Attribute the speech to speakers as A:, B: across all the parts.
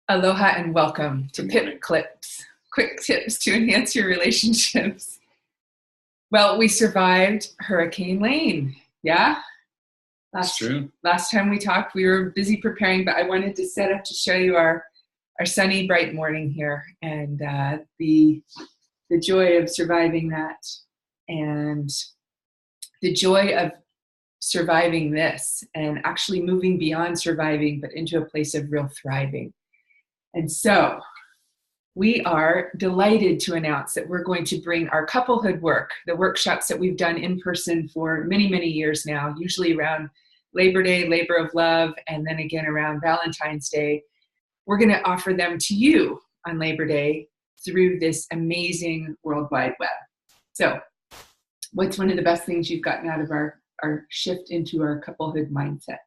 A: Aloha and welcome to PIP Clips, quick tips to enhance your relationships. Well, we survived Hurricane Lane. Yeah?
B: That's true.
A: Last time we talked, we were busy preparing, but I wanted to set up to show you our sunny, bright morning here and the joy of surviving that and the joy of surviving this and actually moving beyond surviving, but into a place of real thriving. And so we are delighted to announce that we're going to bring our couplehood work, the workshops that we've done in person for many, many years now, usually around Labor Day, Labor of Love, and then again around Valentine's Day. We're going to offer them to you on Labor Day through this amazing World Wide Web. So what's one of the best things you've gotten out of our shift into our couplehood mindset?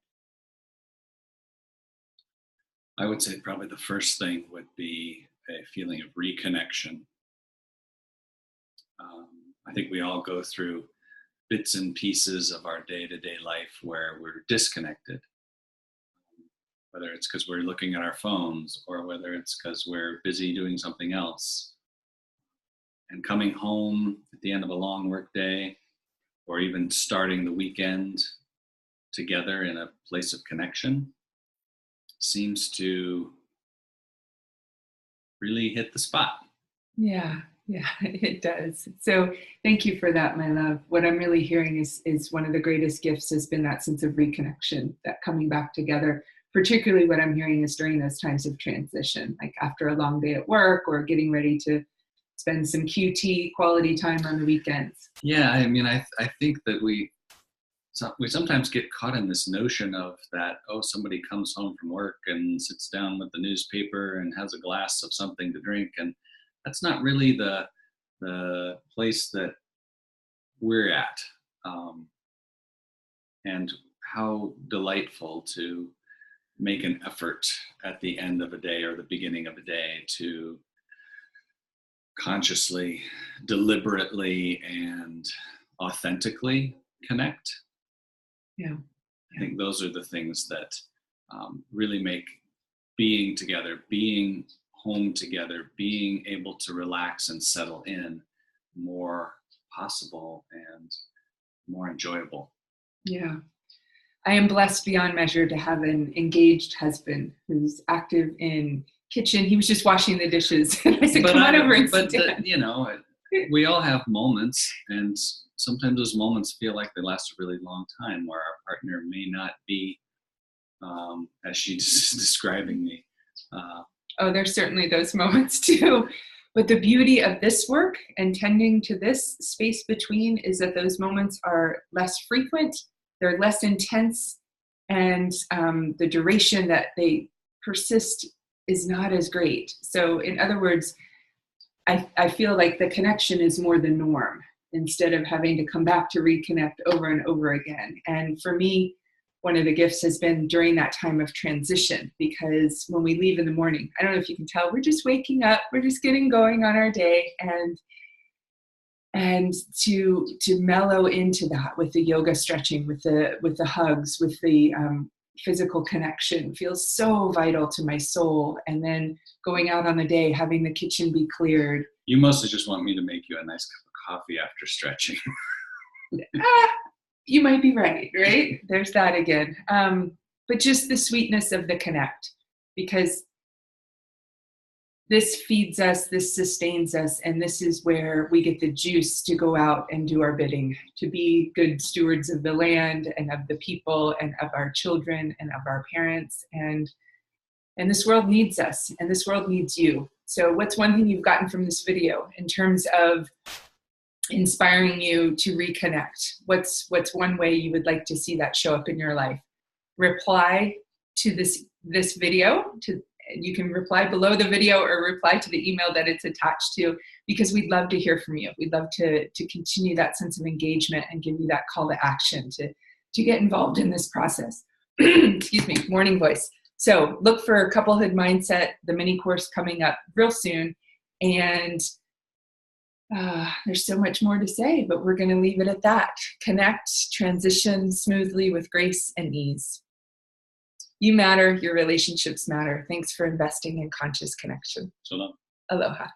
B: I would say probably the first thing would be a feeling of reconnection. I think we all go through bits and pieces of our day-to-day life where we're disconnected, whether it's because we're looking at our phones or whether it's because we're busy doing something else. And coming home at the end of a long work day, or even starting the weekend together in a place of connection, seems to really hit the spot.
A: Yeah, it does. So thank you for that, my love. What I'm really hearing is one of the greatest gifts has been that sense of reconnection, that coming back together. Particularly what I'm hearing is during those times of transition, like after a long day at work or getting ready to spend some QT quality time on the weekends.
B: Yeah, I mean, I think that we sometimes get caught in this notion of that, somebody comes home from work and sits down with the newspaper and has a glass of something to drink, and that's not really the place that we're at. And how delightful to make an effort at the end of a day or the beginning of a day to consciously, deliberately, and authentically connect.
A: Yeah.
B: I think those are the things that really make being together, being home together, being able to relax and settle in more possible and more enjoyable.
A: Yeah. I am blessed beyond measure to have an engaged husband who's active in kitchen. He was just washing the dishes. And I said, come on over and sit down.
B: We all have moments, and sometimes those moments feel like they last a really long time, where our partner may not be as she's describing me.
A: There's certainly those moments too. But the beauty of this work and tending to this space between is that those moments are less frequent, they're less intense, and the duration that they persist is not as great. So in other words, I feel like the connection is more the norm instead of having to come back to reconnect over and over again. And for me, one of the gifts has been during that time of transition, because when we leave in the morning, I don't know if you can tell, we're just waking up, we're just getting going on our day, and to mellow into that with the yoga stretching, with the hugs, with the physical connection feels so vital to my soul. And then going out on the day, having the kitchen be cleared.
B: You mostly just want me to make you a nice cup of coffee after stretching.
A: You might be right? There's that again. But just the sweetness of the connect, because this feeds us, this sustains us, and this is where we get the juice to go out and do our bidding, to be good stewards of the land and of the people and of our children and of our parents. And this world needs us, and this world needs you. So what's one thing you've gotten from this video in terms of inspiring you to reconnect? What's one way you would like to see that show up in your life? Reply to this video. You can reply below the video or reply to the email that it's attached to, because we'd love to hear from you. We'd love to continue that sense of engagement and give you that call to action to get involved in this process. Excuse me, morning voice. So look for Couplehood Mindset, the mini course coming up real soon. And there's so much more to say, but we're going to leave it at that. Connect, transition smoothly with grace and ease. You matter. Your relationships matter. Thanks for investing in conscious connection.
B: So long.
A: Aloha.